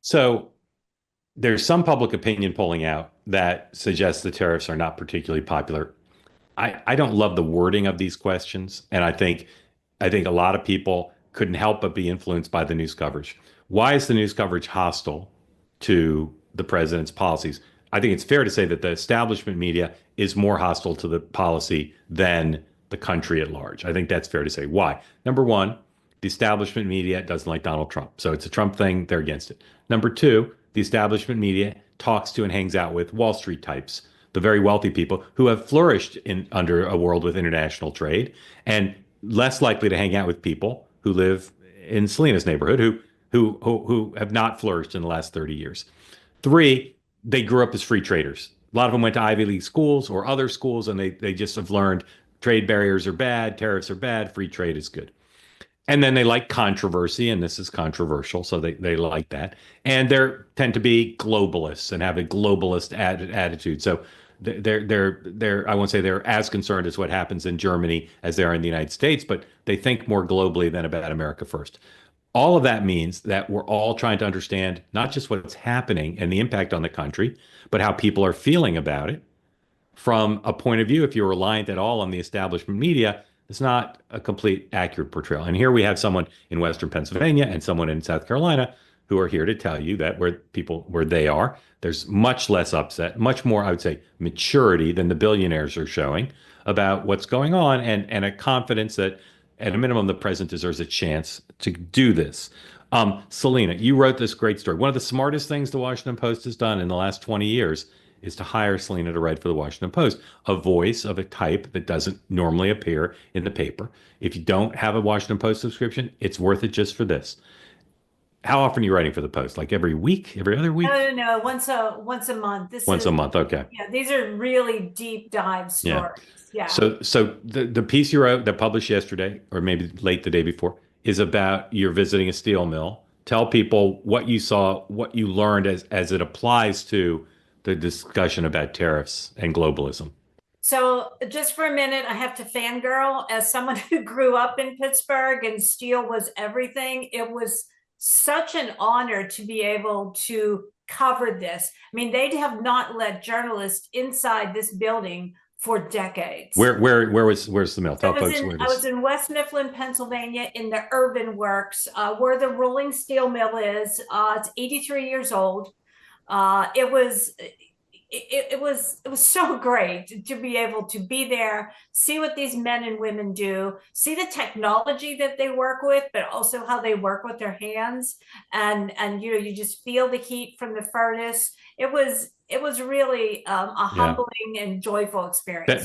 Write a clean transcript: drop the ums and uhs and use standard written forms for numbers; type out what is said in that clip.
So there's some public opinion polling out that suggests the tariffs are not particularly popular. I don't love the wording of these questions, and I think a lot of people couldn't help but be influenced by the news coverage. Why is the news coverage hostile to the president's policies? I think it's fair to say that the establishment media is more hostile to the policy than the country at large. I think that's fair to say. Why? Number one, the establishment media doesn't like Donald Trump. So it's a Trump thing, they're against it. Number two, the establishment media talks to and hangs out with Wall Street types, the very wealthy people who have flourished in under a world with international trade, and less likely to hang out with people who live in Selena's neighborhood who have not flourished in the last 30 years. Three, they grew up as free traders. A lot of them went to Ivy League schools or other schools, and they just have learned trade barriers are bad, tariffs are bad, free trade is good. And then they like controversy, and this is controversial, so they like that. And they tend to be globalists and have a globalist attitude. So they're I won't say they're as concerned as what happens in Germany as they are in the United States, but they think more globally than about America first. All of that means that we're all trying to understand not just what's happening and the impact on the country, but how people are feeling about it from a point of view. If you're reliant at all on the establishment media, it's not a complete accurate portrayal. And here we have someone in Western Pennsylvania and someone in South Carolina who are here to tell you that where they are, there's much less upset, much more, I would say, maturity than the billionaires are showing about what's going on, and a confidence that at a minimum the president deserves a chance to do this. Selena, you wrote this great story. One of the smartest things the Washington Post has done in the last 20 years is to hire Selena to write for the Washington Post, a voice of a type that doesn't normally appear in the paper. If you don't have a Washington Post subscription, it's worth it just for this. How often are you writing for the Post? Like every week, every other No, week? no, no. Once a month. This Once is a month. Okay. Yeah, these are really deep dive Yeah. stories. Yeah. So the piece you wrote that published yesterday, or maybe late the day before, is about you're visiting a steel mill. Tell people what you saw, what you learned as it applies to the discussion about tariffs and globalism. So just for a minute, I have to fangirl as someone who grew up in Pittsburgh and steel was everything. It was such an honor to be able to cover this. I mean, they have not let journalists inside this building for decades. Where's the mill? Tell folks where it I was is. in West Mifflin, Pennsylvania, in the Urban Works, where the rolling steel mill is. It's 83 years old. It was it was so great to be able to be there, see what these men and women do, see the technology that they work with, but also how they work with their hands, and you just feel the heat from the furnace. It was really a Yeah. humbling and joyful That experience.